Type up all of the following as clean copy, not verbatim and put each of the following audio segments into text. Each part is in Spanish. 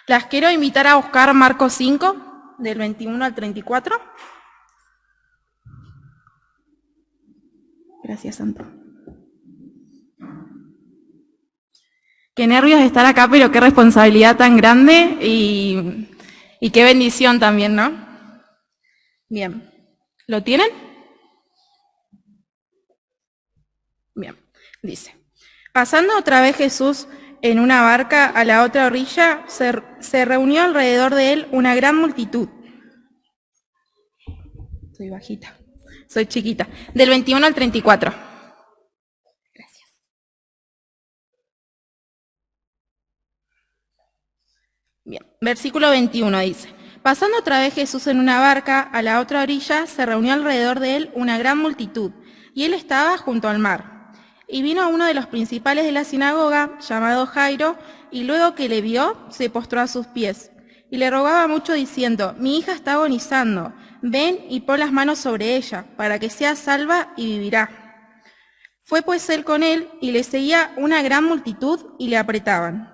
Las quiero invitar a buscar Marcos 5, del 21 al 34. Gracias, Santo. Qué nervios estar acá, pero qué responsabilidad tan grande y qué bendición también, ¿no? Bien. ¿Lo tienen? Bien. Dice: pasando otra vez Jesús en una barca a la otra orilla, se reunió alrededor de él una gran multitud. Soy bajita, soy chiquita. Del 21 al 34. Gracias. Bien, versículo 21 dice: pasando otra vez Jesús en una barca a la otra orilla, se reunió alrededor de él una gran multitud, y él estaba junto al mar. Y vino uno de los principales de la sinagoga, llamado Jairo, y luego que le vio, se postró a sus pies. Y le rogaba mucho diciendo: mi hija está agonizando, ven y pon las manos sobre ella, para que sea salva y vivirá. Fue pues él con él, y le seguía una gran multitud, y le apretaban.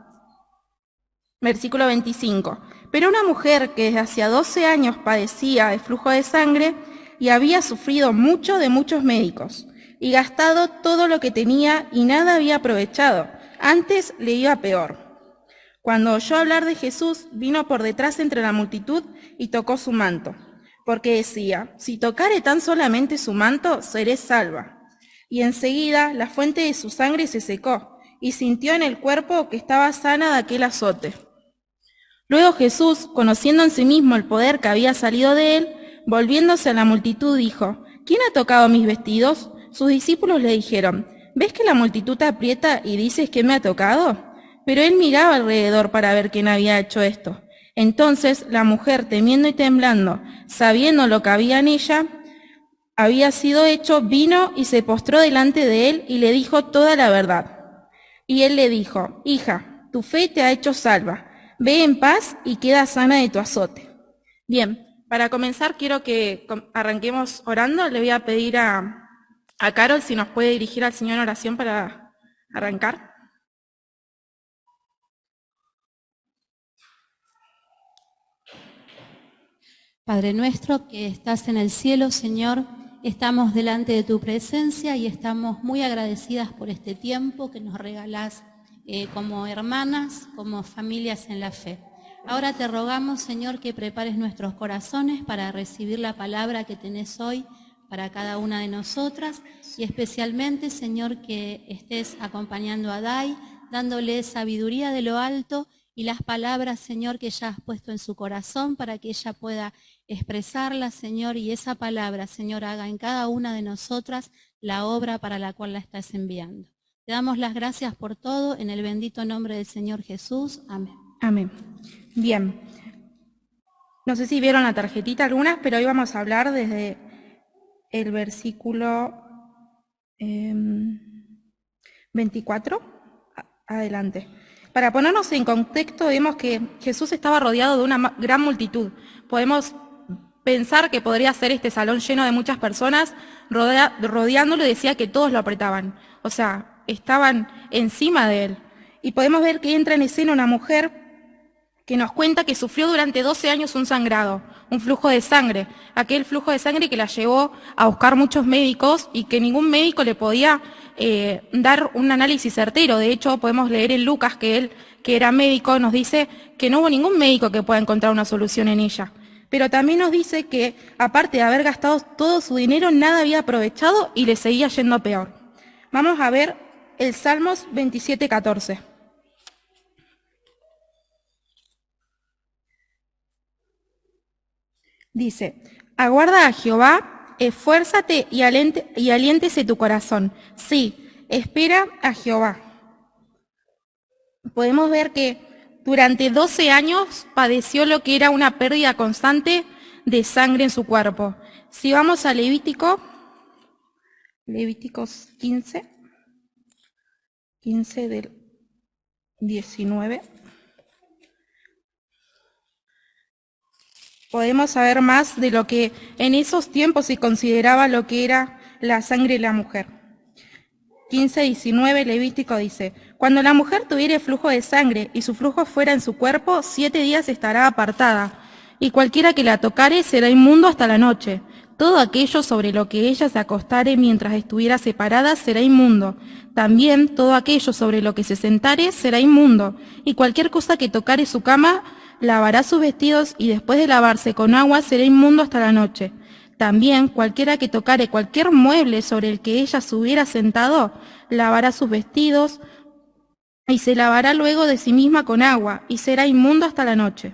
Versículo 25. Pero una mujer que desde hacía 12 años padecía de flujo de sangre, y había sufrido mucho de muchos médicos, y gastado todo lo que tenía, y nada había aprovechado, antes le iba peor. Cuando oyó hablar de Jesús, vino por detrás entre la multitud y tocó su manto, porque decía: si tocare tan solamente su manto, seré salva. Y enseguida la fuente de su sangre se secó, y sintió en el cuerpo que estaba sana de aquel azote. Luego Jesús, conociendo en sí mismo el poder que había salido de él, volviéndose a la multitud, dijo: ¿quién ha tocado mis vestidos? Sus discípulos le dijeron: ¿ves que la multitud te aprieta y dices que me ha tocado? Pero él miraba alrededor para ver quién había hecho esto. Entonces la mujer, temiendo y temblando, sabiendo lo que había sido hecho, vino y se postró delante de él y le dijo toda la verdad. Y él le dijo: hija, tu fe te ha hecho salva. Ve en paz y queda sana de tu azote. Bien, para comenzar quiero que arranquemos orando. Le voy a pedir a Carol si nos puede dirigir al Señor en oración para arrancar. Padre nuestro que estás en el cielo, Señor, estamos delante de tu presencia y estamos muy agradecidas por este tiempo que nos regalás como hermanas, como familias en la fe. Ahora te rogamos, Señor, que prepares nuestros corazones para recibir la palabra que tenés hoy para cada una de nosotras y especialmente, Señor, que estés acompañando a Dai, dándole sabiduría de lo alto y las palabras, Señor, que ya has puesto en su corazón para que ella pueda expresarla, Señor, y esa palabra, Señor, haga en cada una de nosotras la obra para la cual la estás enviando. Te damos las gracias por todo, en el bendito nombre del Señor Jesús. Amén. Amén. Bien. No sé si vieron la tarjetita algunas, pero hoy vamos a hablar desde el versículo 24. Adelante. Para ponernos en contexto, vemos que Jesús estaba rodeado de una gran multitud. Podemos pensar que podría ser este salón lleno de muchas personas rodeándolo, y decía que todos lo apretaban. O sea, estaban encima de él. Y podemos ver que entra en escena una mujer que nos cuenta que sufrió durante 12 años un sangrado, un flujo de sangre, aquel flujo de sangre que la llevó a buscar muchos médicos y que ningún médico le podía dar un análisis certero. De hecho, podemos leer en Lucas que él, que era médico, nos dice que no hubo ningún médico que pueda encontrar una solución en ella. Pero también nos dice que, aparte de haber gastado todo su dinero, nada había aprovechado y le seguía yendo peor. Vamos a ver el Salmos 27:14. Dice: aguarda a Jehová, esfuérzate y aliéntese tu corazón. Sí, espera a Jehová. Podemos ver que durante 12 años padeció lo que era una pérdida constante de sangre en su cuerpo. Si vamos a Levíticos 15 del 19, podemos saber más de lo que en esos tiempos se consideraba lo que era la sangre de la mujer. 15:19 Levítico dice: Cuando la mujer tuviere flujo de sangre y su flujo fuera en su cuerpo, 7 días estará apartada, y cualquiera que la tocare será inmundo hasta la noche. Todo aquello sobre lo que ella se acostare mientras estuviera separada será inmundo. También todo aquello sobre lo que se sentare será inmundo, y cualquier cosa que tocare su cama lavará sus vestidos, y después de lavarse con agua será inmundo hasta la noche. También cualquiera que tocare cualquier mueble sobre el que ella se hubiera sentado, lavará sus vestidos, y se lavará luego de sí misma con agua, y será inmundo hasta la noche.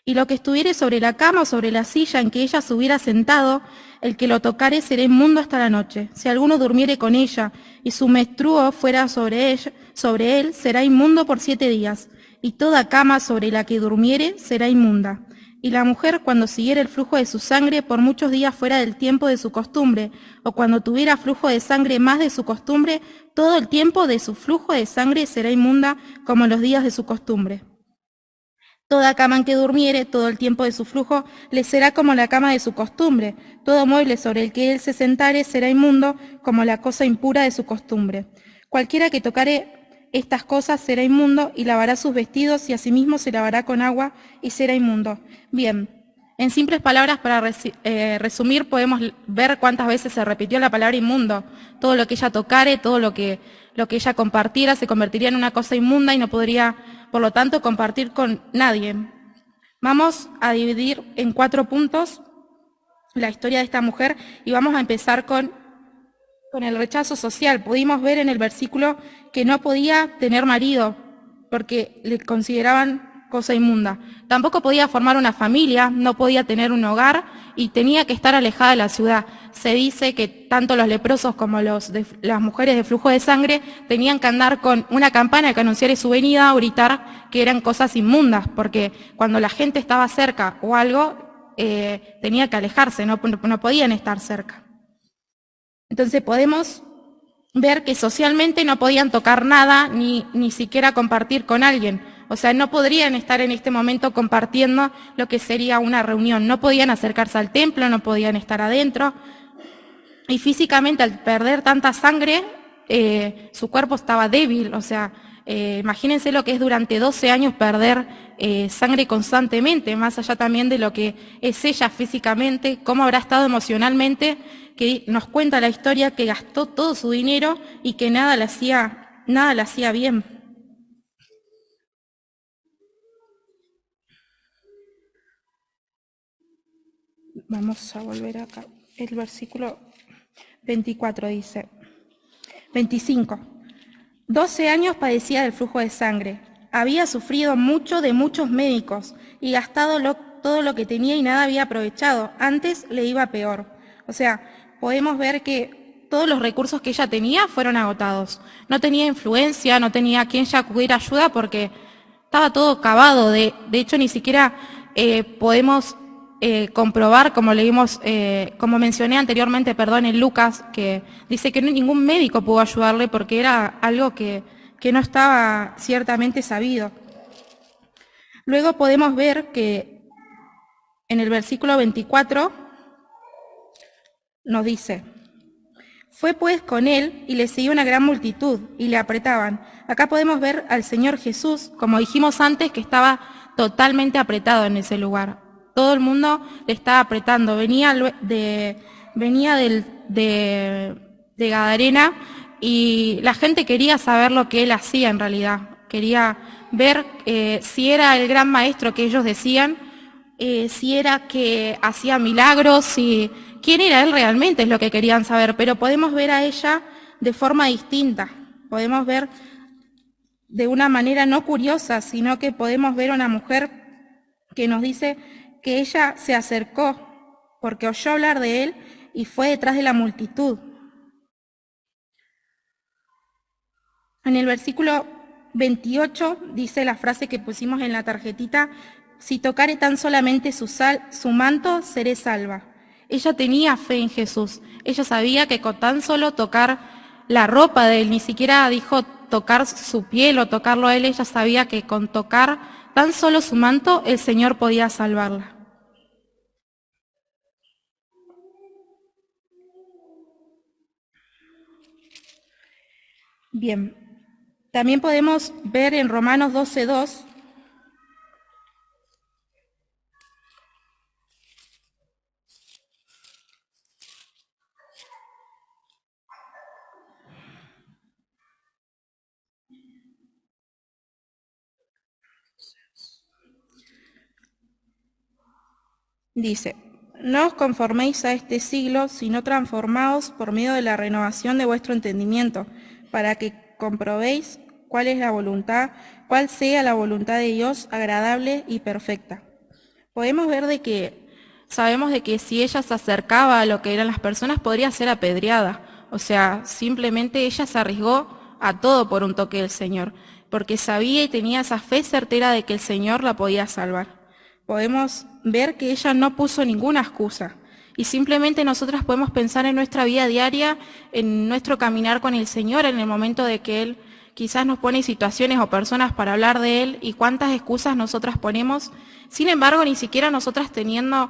Y lo que estuviere sobre la cama o sobre la silla en que ella se hubiera sentado, el que lo tocare será inmundo hasta la noche. Si alguno durmiere con ella, y su menstruo fuera sobre él, será inmundo por 7 días. Y toda cama sobre la que durmiere será inmunda. Y la mujer, cuando siguiera el flujo de su sangre por muchos días fuera del tiempo de su costumbre, o cuando tuviera flujo de sangre más de su costumbre, todo el tiempo de su flujo de sangre será inmunda como los días de su costumbre. Toda cama en que durmiere todo el tiempo de su flujo le será como la cama de su costumbre. Todo mueble sobre el que él se sentare será inmundo como la cosa impura de su costumbre. Cualquiera que tocare estas cosas será inmundo y lavará sus vestidos y asimismo se lavará con agua y será inmundo. Bien, en simples palabras, para resumir, podemos ver cuántas veces se repitió la palabra inmundo. Todo lo que ella tocare, todo lo que ella compartiera se convertiría en una cosa inmunda y no podría, por lo tanto, compartir con nadie. Vamos a dividir en 4 puntos la historia de esta mujer y vamos a empezar con el rechazo social. Pudimos ver en el versículo que no podía tener marido porque le consideraban cosa inmunda. Tampoco podía formar una familia, no podía tener un hogar y tenía que estar alejada de la ciudad. Se dice que tanto los leprosos como las mujeres de flujo de sangre tenían que andar con una campana que anunciara su venida o gritar que eran cosas inmundas, porque cuando la gente estaba cerca o algo, tenía que alejarse, no podían estar cerca. Entonces podemos ver que socialmente no podían tocar nada, ni siquiera compartir con alguien. O sea, no podrían estar en este momento compartiendo lo que sería una reunión. No podían acercarse al templo, no podían estar adentro. Y físicamente, al perder tanta sangre, su cuerpo estaba débil. O sea, imagínense lo que es durante 12 años perder sangre constantemente, más allá también de lo que es ella físicamente, cómo habrá estado emocionalmente, que nos cuenta la historia que gastó todo su dinero y que nada le hacía bien. Vamos a volver acá. El versículo 24 dice, 25. 12 años padecía del flujo de sangre. Había sufrido mucho de muchos médicos y gastado todo lo que tenía y nada había aprovechado. Antes le iba peor. O sea, podemos ver que todos los recursos que ella tenía fueron agotados. No tenía influencia, no tenía a quien ya acudir ayuda porque estaba todo cavado. De hecho, ni siquiera podemos comprobar, como leímos, como mencioné anteriormente, en Lucas, que dice que ningún médico pudo ayudarle porque era algo que no estaba ciertamente sabido. Luego podemos ver que en el versículo 24 nos dice: fue pues con él y le seguía una gran multitud y le apretaban. Acá podemos ver al Señor Jesús, como dijimos antes, que estaba totalmente apretado en ese lugar. Todo el mundo le estaba apretando. Venía de Gadarena y la gente quería saber lo que él hacía en realidad. Quería ver si era el gran maestro que ellos decían, si era que hacía milagros, si quién era él realmente es lo que querían saber. Pero podemos ver a ella de forma distinta. Podemos ver de una manera no curiosa, sino que podemos ver a una mujer que nos dice que ella se acercó porque oyó hablar de él y fue detrás de la multitud. En el versículo 28 dice la frase que pusimos en la tarjetita: si tocare tan solamente su manto, seré salva. Ella tenía fe en Jesús. Ella sabía que con tan solo tocar la ropa de él, ni siquiera dijo tocar su piel o tocarlo a él, ella sabía que con tocar tan solo su manto, el Señor podía salvarla. Bien, también podemos ver en Romanos 12:2, dice, no os conforméis a este siglo, sino transformaos por medio de la renovación de vuestro entendimiento, para que comprobéis cuál es la voluntad, cuál sea la voluntad de Dios agradable y perfecta. Podemos ver sabemos de que si ella se acercaba a lo que eran las personas, podría ser apedreada. O sea, simplemente ella se arriesgó a todo por un toque del Señor, porque sabía y tenía esa fe certera de que el Señor la podía salvar. Podemos ver que ella no puso ninguna excusa. Y simplemente nosotras podemos pensar en nuestra vida diaria, en nuestro caminar con el Señor, en el momento de que Él quizás nos pone situaciones o personas para hablar de Él y cuántas excusas nosotras ponemos. Sin embargo, ni siquiera nosotras teniendo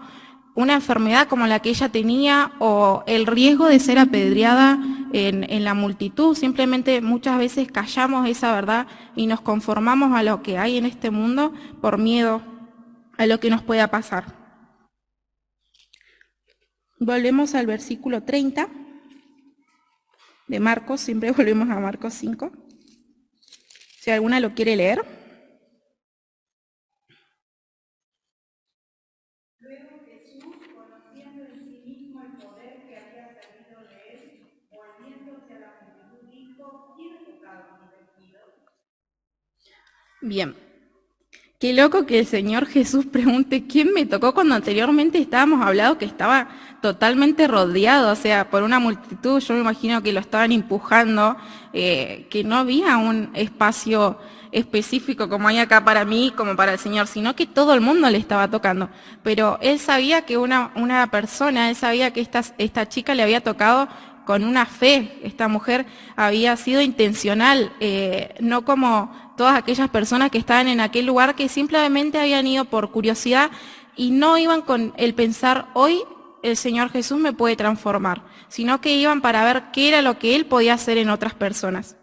una enfermedad como la que ella tenía o el riesgo de ser apedreada en la multitud, simplemente muchas veces callamos esa verdad y nos conformamos a lo que hay en este mundo por miedo a lo que nos pueda pasar. Volvemos al versículo 30 de Marcos, siempre volvemos a Marcos 5. Si alguna lo quiere leer. Luego Jesús, conociendo en sí mismo el poder que había salido de él, volviéndose a la multitud, dijo: ¿Quién ha tocado mi vestido? Bien. Qué loco que el Señor Jesús pregunte quién me tocó cuando anteriormente estábamos hablando que estaba totalmente rodeado, o sea, por una multitud. Yo me imagino que lo estaban empujando, que no había un espacio específico como hay acá para mí, como para el Señor, sino que todo el mundo le estaba tocando. Pero él sabía que una persona, él sabía que esta chica le había tocado con una fe. Esta mujer había sido intencional, no como todas aquellas personas que estaban en aquel lugar que simplemente habían ido por curiosidad y no iban con el pensar, hoy el Señor Jesús me puede transformar, sino que iban para ver qué era lo que Él podía hacer en otras personas.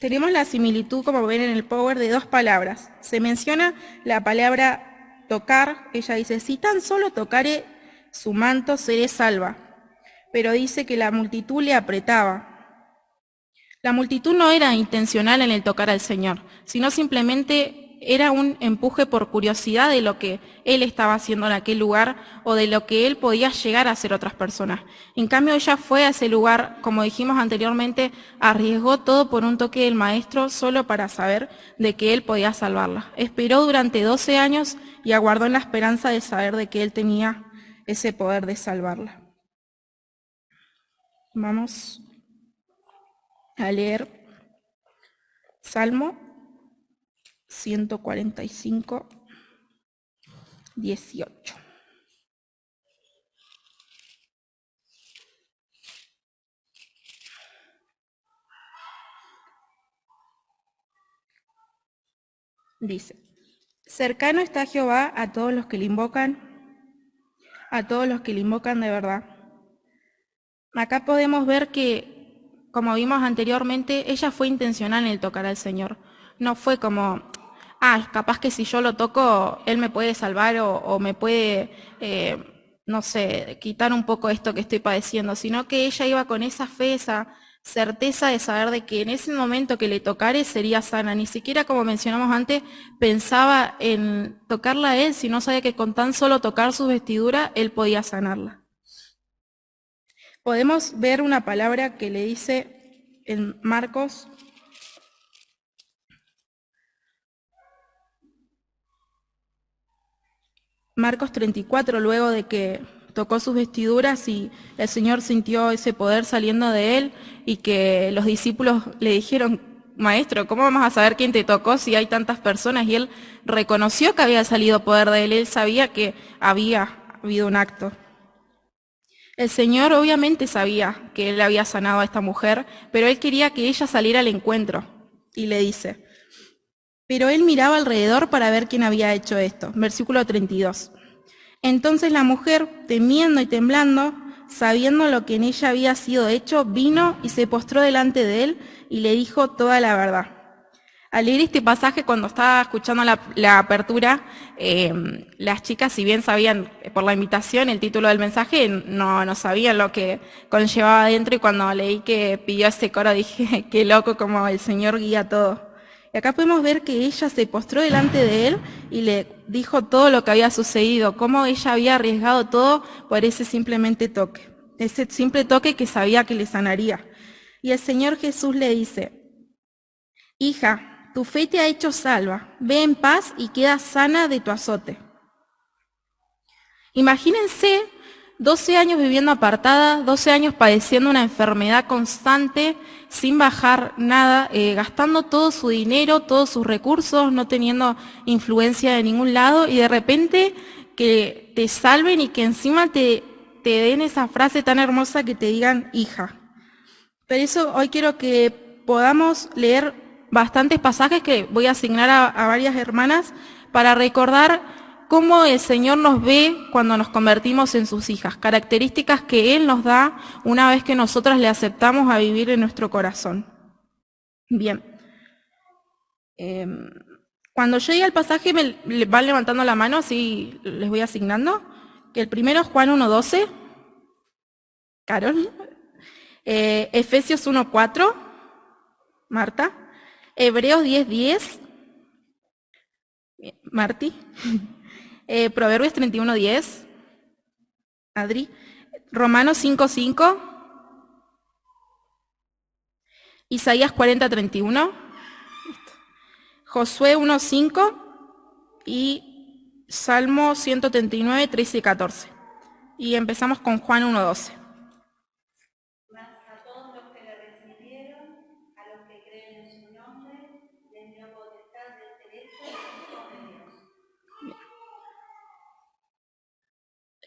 Tenemos la similitud, como ven en el Power, de dos palabras. Se menciona la palabra tocar, ella dice, si tan solo tocare su manto, seré salva. Pero dice que la multitud le apretaba. La multitud no era intencional en el tocar al Señor, sino simplemente era un empuje por curiosidad de lo que Él estaba haciendo en aquel lugar o de lo que Él podía llegar a hacer otras personas. En cambio, ella fue a ese lugar, como dijimos anteriormente, arriesgó todo por un toque del Maestro solo para saber de que Él podía salvarla. Esperó durante 12 años y aguardó en la esperanza de saber de que Él tenía ese poder de salvarla. Vamos a leer Salmo 145, 18. Dice, cercano está Jehová a todos los que le invocan, a todos los que le invocan de verdad. Acá podemos ver que, como vimos anteriormente, ella fue intencional en el tocar al Señor. No fue como, capaz que si yo lo toco, Él me puede salvar o me puede, no sé, quitar un poco esto que estoy padeciendo, sino que ella iba con esa fe, esa certeza de saber de que en ese momento que le tocare sería sana. Ni siquiera, como mencionamos antes, pensaba en tocarla a Él, sino sabía que con tan solo tocar su vestidura, Él podía sanarla. Podemos ver una palabra que le dice en Marcos 34, luego de que tocó sus vestiduras y el Señor sintió ese poder saliendo de él y que los discípulos le dijeron, Maestro, ¿cómo vamos a saber quién te tocó si hay tantas personas? Y él reconoció que había salido poder de él sabía que había habido un acto. El Señor obviamente sabía que Él había sanado a esta mujer, pero Él quería que ella saliera al encuentro. Y le dice, pero Él miraba alrededor para ver quién había hecho esto. Versículo 32. Entonces la mujer, temiendo y temblando, sabiendo lo que en ella había sido hecho, vino y se postró delante de él y le dijo toda la verdad. Al leer este pasaje, cuando estaba escuchando la apertura, las chicas, si bien sabían por la invitación el título del mensaje, no sabían lo que conllevaba adentro, y cuando leí que pidió ese coro dije, qué loco como el Señor guía todo. Y acá podemos ver que ella se postró delante de él y le dijo todo lo que había sucedido, cómo ella había arriesgado todo por ese simple toque que sabía que le sanaría. Y el Señor Jesús le dice, hija, tu fe te ha hecho salva, ve en paz y queda sana de tu azote. Imagínense 12 años viviendo apartada, 12 años padeciendo una enfermedad constante, sin bajar nada, gastando todo su dinero, todos sus recursos, no teniendo influencia de ningún lado, y de repente que te salven y que encima te den esa frase tan hermosa que te digan hija. Por eso hoy quiero que podamos leer bastantes pasajes que voy a asignar a varias hermanas para recordar cómo el Señor nos ve cuando nos convertimos en sus hijas, características que Él nos da una vez que nosotras le aceptamos a vivir en nuestro corazón. Bien. Cuando llegue al pasaje me van levantando la mano, así les voy asignando. Que el primero es Juan 1:12. Carol. Efesios 1:4. Marta. Hebreos 10:10. Marti. Proverbios 31:10. Adri. Romanos 5:5. Isaías 40:31. Josué 1:5 y Salmo 139, 13 y 14. Y empezamos con Juan 1:12.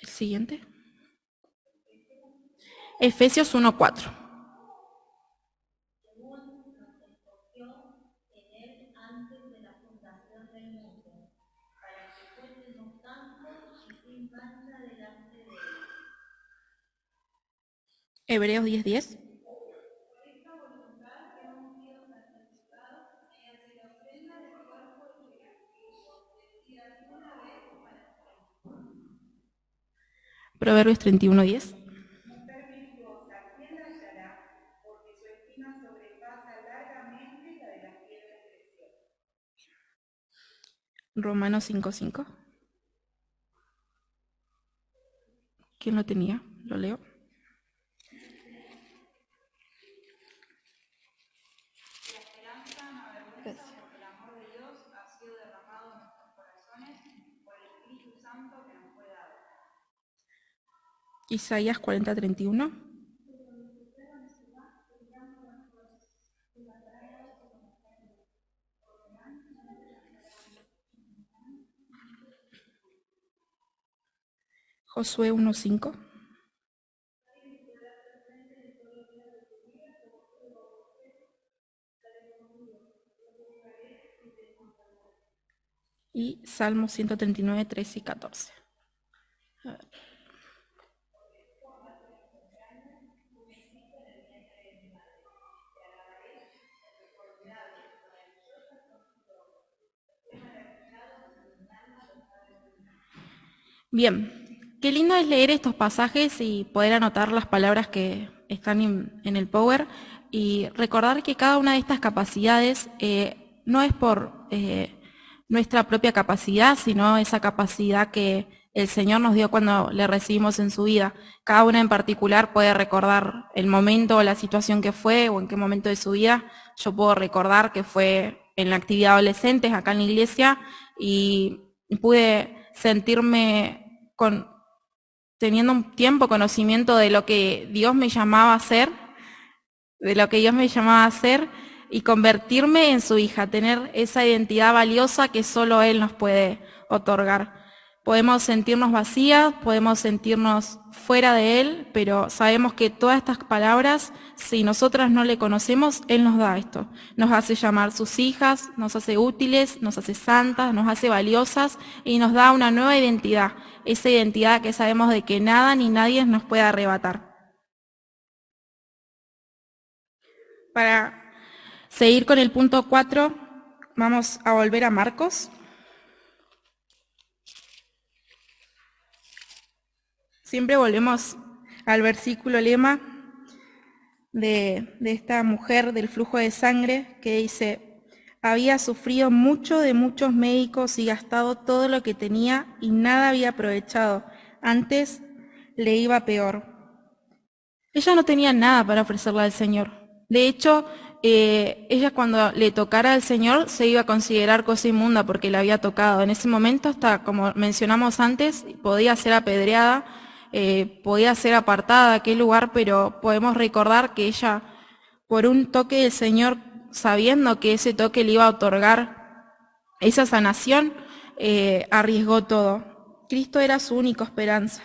El siguiente. Efesios 1:4. Hebreos 10:10. Proverbios 31:10. Romanos 5:5. ¿Quién lo tenía? Lo leo. Isaías 40:31. Josué 1:5. Y Salmo 139, 13 y 14. A ver. Bien, qué lindo es leer estos pasajes y poder anotar las palabras que están en el Power y recordar que cada una de estas capacidades no es por nuestra propia capacidad, sino esa capacidad que el Señor nos dio cuando le recibimos en su vida. Cada una en particular puede recordar el momento o la situación que fue o en qué momento de su vida. Yo puedo recordar que fue en la actividad adolescentes acá en la iglesia y pude sentirme teniendo un tiempo conocimiento de lo que Dios me llamaba a hacer, y convertirme en su hija, tener esa identidad valiosa que solo Él nos puede otorgar. Podemos sentirnos vacías, podemos sentirnos fuera de Él, pero sabemos que todas estas palabras, si nosotras no le conocemos, Él nos da esto. Nos hace llamar sus hijas, nos hace útiles, nos hace santas, nos hace valiosas y nos da una nueva identidad. Esa identidad que sabemos de que nada ni nadie nos puede arrebatar. Para seguir con el punto 4, vamos a volver a Marcos. Siempre volvemos al versículo lema de esta mujer del flujo de sangre que dice: había sufrido mucho de muchos médicos y gastado todo lo que tenía y nada había aprovechado. Antes le iba peor. Ella no tenía nada para ofrecerle al Señor. De hecho, ella cuando le tocara al Señor se iba a considerar cosa inmunda porque le había tocado. En ese momento, hasta como mencionamos antes, podía ser apedreada, podía ser apartada de aquel lugar, pero podemos recordar que ella, por un toque del Señor, sabiendo que ese toque le iba a otorgar esa sanación, arriesgó todo. Cristo era su única esperanza.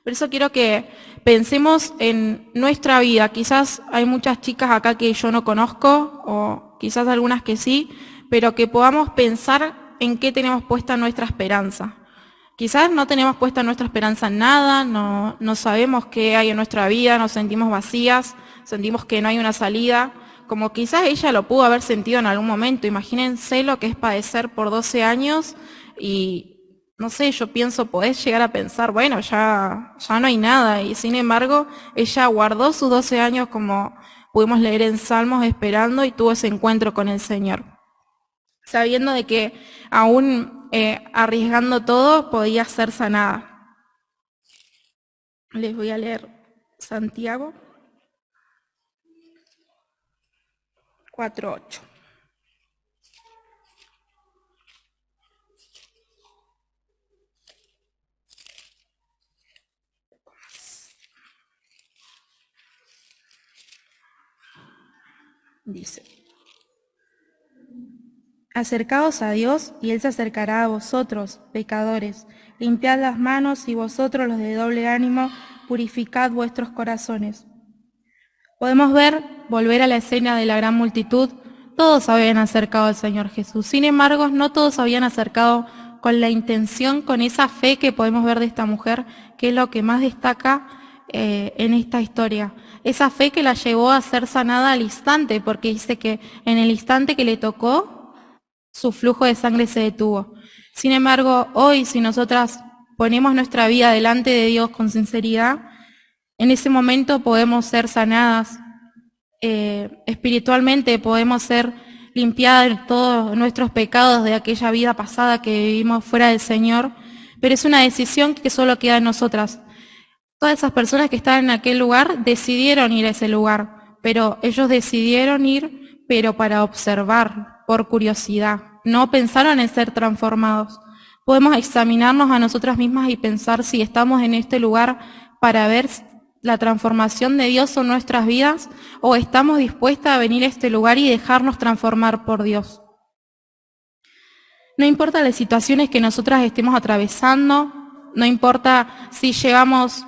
Por eso quiero que pensemos en nuestra vida. Quizás hay muchas chicas acá que yo no conozco, o quizás algunas que sí, pero que podamos pensar en qué tenemos puesta nuestra esperanza. Quizás no tenemos puesta nuestra esperanza en nada, no sabemos qué hay en nuestra vida, nos sentimos vacías, sentimos que no hay una salida, como quizás ella lo pudo haber sentido en algún momento. Imagínense lo que es padecer por 12 años y no sé, yo pienso, podés llegar a pensar, bueno, ya no hay nada, y sin embargo, ella guardó sus 12 años, como pudimos leer en Salmos, esperando, y tuvo ese encuentro con el Señor, sabiendo de que aún arriesgando todo, podía ser sanada. Les voy a leer Santiago 4:8. Dice: acercaos a Dios y Él se acercará a vosotros, pecadores. Limpiad las manos y vosotros los de doble ánimo, purificad vuestros corazones. Podemos volver a la escena de la gran multitud. Todos habían acercado al Señor Jesús. Sin embargo, no todos habían acercado con la intención, con esa fe que podemos ver de esta mujer, que es lo que más destaca en esta historia. Esa fe que la llevó a ser sanada al instante, porque dice que en el instante que le tocó, su flujo de sangre se detuvo. Sin embargo, hoy, si nosotras ponemos nuestra vida delante de Dios con sinceridad, en ese momento podemos ser sanadas espiritualmente, podemos ser limpiadas de todos nuestros pecados de aquella vida pasada que vivimos fuera del Señor, pero es una decisión que solo queda en nosotras. Todas esas personas que estaban en aquel lugar decidieron ir a ese lugar, pero ellos decidieron ir, pero para observar, por curiosidad. No pensaron en ser transformados. Podemos examinarnos a nosotras mismas y pensar si estamos en este lugar para ver la transformación de Dios en nuestras vidas, o estamos dispuestas a venir a este lugar y dejarnos transformar por Dios. No importa las situaciones que nosotras estemos atravesando, no importa si llevamos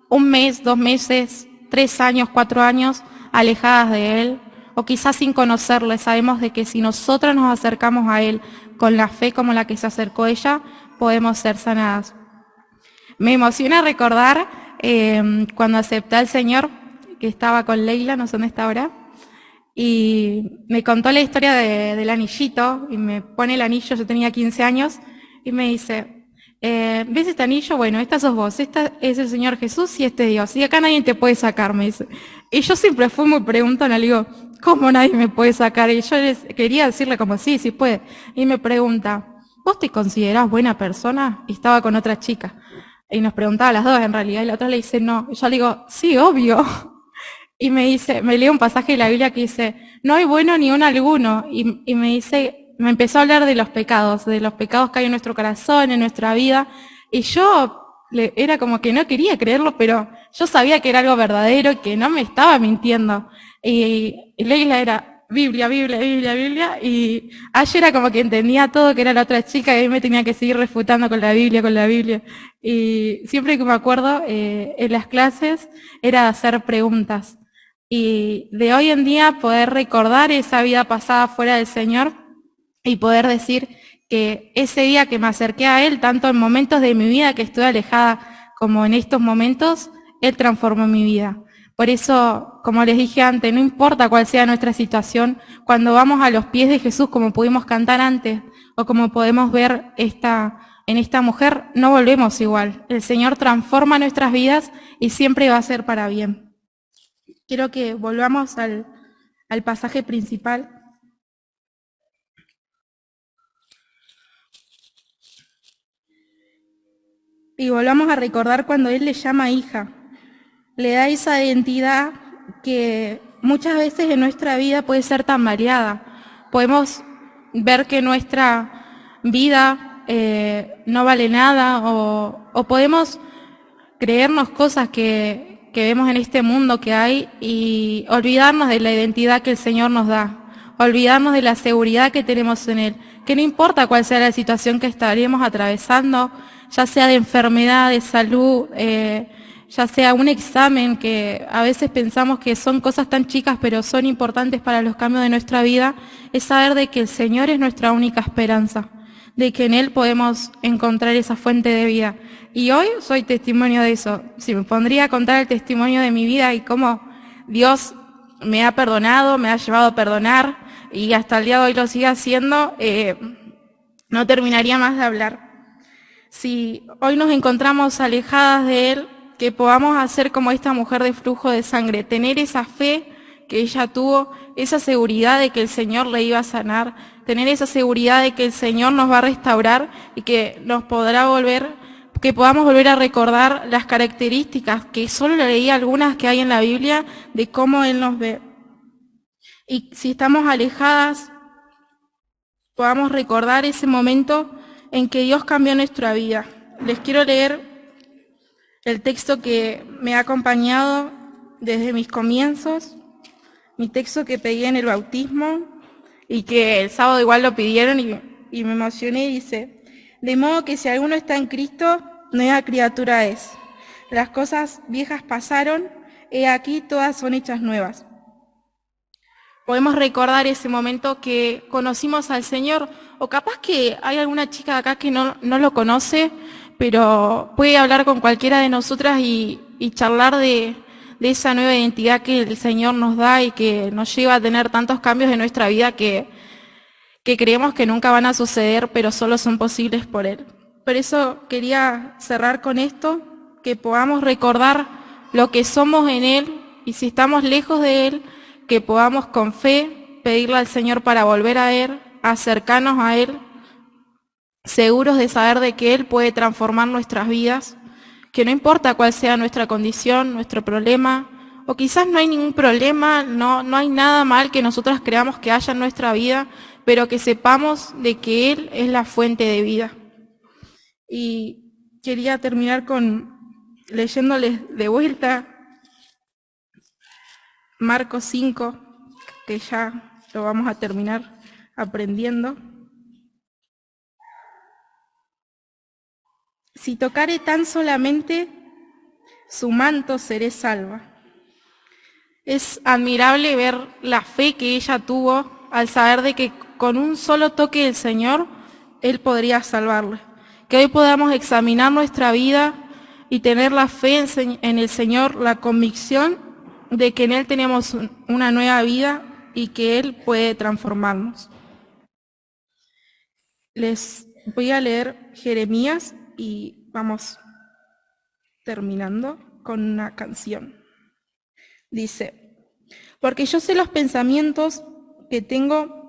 1 mes, 2 meses, 3 años, 4 años alejadas de Él, o quizás sin conocerle. Sabemos de que si nosotras nos acercamos a Él con la fe como la que se acercó ella, podemos ser sanadas. Me emociona recordar cuando acepté al Señor, que estaba con Leila, no sé dónde está ahora, y me contó la historia del anillito, y me pone el anillo, yo tenía 15 años, y me dice: ¿ves este anillo? Bueno, esta sos vos, esta es el Señor Jesús y este es Dios, y acá nadie te puede sacar, me dice. Y yo siempre fui muy preguntona, le digo, ¿cómo nadie me puede sacar? Y yo quería decirle como, sí puede. Y me pregunta, ¿vos te considerás buena persona? Y estaba con otra chica. Y nos preguntaba a las dos en realidad, y la otra le dice, no. Y yo le digo, sí, obvio. Y me dice, me lee un pasaje de la Biblia que dice, no hay bueno ni uno alguno. Y me dice, me empezó a hablar de los pecados que hay en nuestro corazón, en nuestra vida. Y yo era como que no quería creerlo, pero yo sabía que era algo verdadero y que no me estaba mintiendo. Y Leila Biblia, Biblia, Biblia, Biblia, y ayer era como que entendía todo, que era la otra chica, y a mí me tenía que seguir refutando con la Biblia, con la Biblia. Y siempre que me acuerdo, en las clases, era hacer preguntas. Y de hoy en día poder recordar esa vida pasada fuera del Señor y poder decir que ese día que me acerqué a Él, tanto en momentos de mi vida que estuve alejada como en estos momentos, Él transformó mi vida. Por eso, como les dije antes, no importa cuál sea nuestra situación, cuando vamos a los pies de Jesús, como pudimos cantar antes, o como podemos ver en esta mujer, no volvemos igual. El Señor transforma nuestras vidas y siempre va a ser para bien. Quiero que volvamos al pasaje principal. Y volvamos a recordar cuando Él le llama hija. Le da esa identidad que muchas veces en nuestra vida puede ser tan variada. Podemos ver que nuestra vida no vale nada o podemos creernos cosas que vemos en este mundo que hay y olvidarnos de la identidad que el Señor nos da, olvidarnos de la seguridad que tenemos en Él, que no importa cuál sea la situación que estaríamos atravesando, ya sea de enfermedad, de salud, ya sea un examen, que a veces pensamos que son cosas tan chicas pero son importantes para los cambios de nuestra vida, es saber de que el Señor es nuestra única esperanza, de que en Él podemos encontrar esa fuente de vida. Y hoy soy testimonio de eso. Si me pondría a contar el testimonio de mi vida y cómo Dios me ha perdonado, me ha llevado a perdonar y hasta el día de hoy lo sigue haciendo, no terminaría más de hablar. Si hoy nos encontramos alejadas de Él, que podamos hacer como esta mujer de flujo de sangre, tener esa fe que ella tuvo, esa seguridad de que el Señor le iba a sanar, tener esa seguridad de que el Señor nos va a restaurar y que nos podrá volver, que podamos volver a recordar las características, que solo leí algunas que hay en la Biblia, de cómo Él nos ve. Y si estamos alejadas, podamos recordar ese momento en que Dios cambió nuestra vida. Les quiero leer el texto que me ha acompañado desde mis comienzos, mi texto que pedí en el bautismo y que el sábado igual lo pidieron y me emocioné, y dice: de modo que si alguno está en Cristo, nueva criatura es. Las cosas viejas pasaron, he aquí todas son hechas nuevas. Podemos recordar ese momento que conocimos al Señor, o capaz que hay alguna chica de acá que no lo conoce, pero puede hablar con cualquiera de nosotras y charlar de esa nueva identidad que el Señor nos da y que nos lleva a tener tantos cambios en nuestra vida que creemos que nunca van a suceder, pero solo son posibles por Él. Por eso quería cerrar con esto, que podamos recordar lo que somos en Él, y si estamos lejos de Él, que podamos con fe pedirle al Señor para volver a Él, acercarnos a Él, seguros de saber de que Él puede transformar nuestras vidas, que no importa cuál sea nuestra condición, nuestro problema, o quizás no hay ningún problema, no hay nada mal que nosotras creamos que haya en nuestra vida, pero que sepamos de que Él es la fuente de vida. Y quería terminar leyéndoles de vuelta Marcos 5, que ya lo vamos a terminar aprendiendo. Si tocare tan solamente su manto, seré salva. Es admirable ver la fe que ella tuvo al saber de que con un solo toque del Señor, Él podría salvarla. Que hoy podamos examinar nuestra vida y tener la fe en el Señor, la convicción de que en Él tenemos una nueva vida y que Él puede transformarnos. Les voy a leer Jeremías y vamos terminando con una canción. Dice: porque yo sé los pensamientos que tengo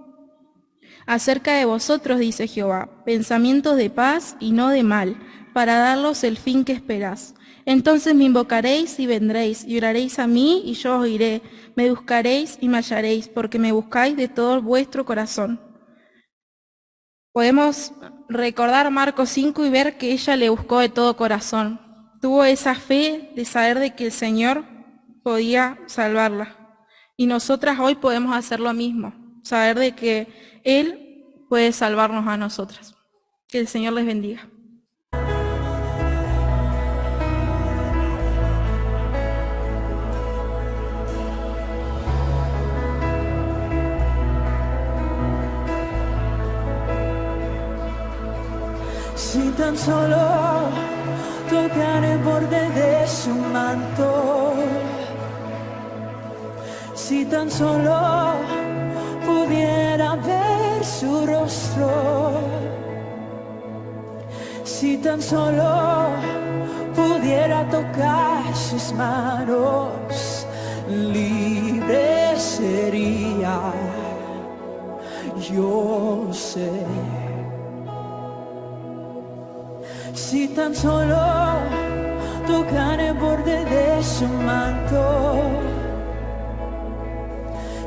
acerca de vosotros, dice Jehová, pensamientos de paz y no de mal, para daros el fin que esperás. Entonces me invocaréis y vendréis, y oraréis a mí y yo os oiré, me buscaréis y me hallaréis, porque me buscáis de todo vuestro corazón. Podemos recordar Marcos 5 y ver que ella le buscó de todo corazón. Tuvo esa fe de saber de que el Señor podía salvarla. Y nosotras hoy podemos hacer lo mismo, saber de que Él puede salvarnos a nosotras. Que el Señor les bendiga. Si tan solo tocar el borde de su manto, si tan solo pudiera ver su rostro, si tan solo pudiera tocar sus manos, libre sería, yo sé. Si tan solo tocar el borde de su manto,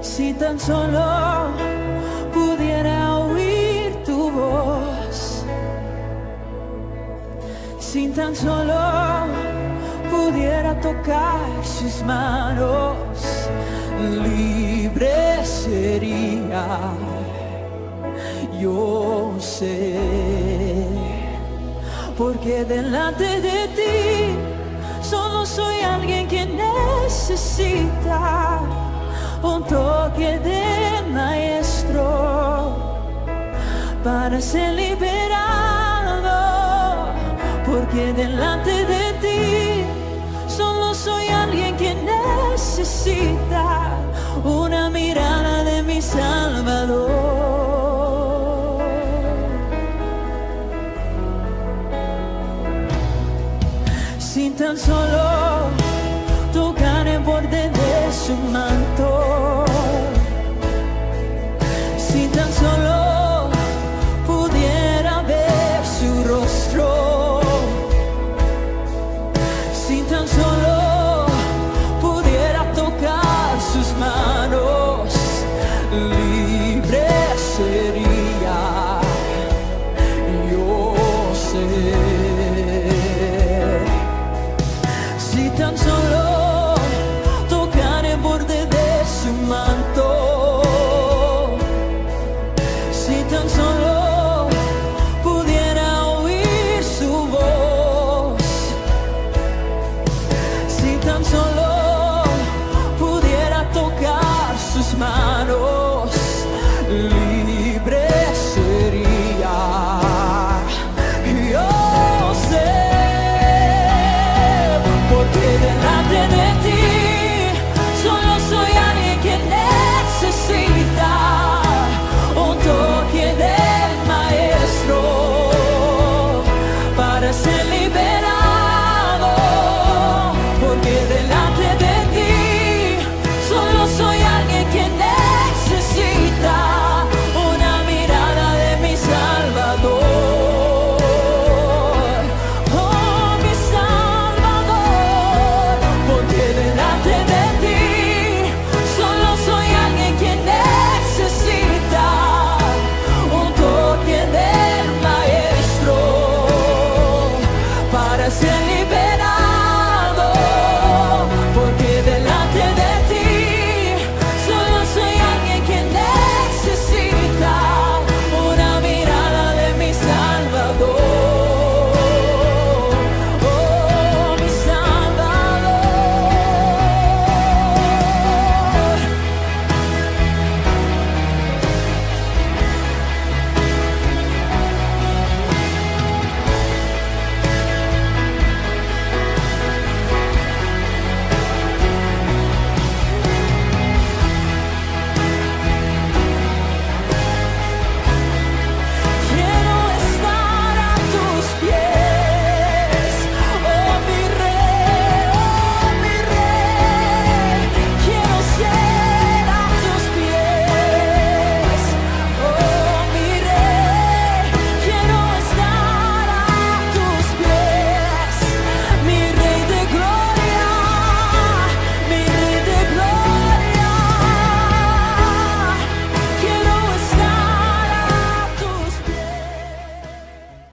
si tan solo pudiera oír tu voz, si tan solo pudiera tocar sus manos, libre sería, yo sé. Porque delante de ti solo soy alguien que necesita un toque del Maestro para ser liberado. Porque delante de ti solo soy alguien que necesita una mirada de mi Salvador. Si tan solo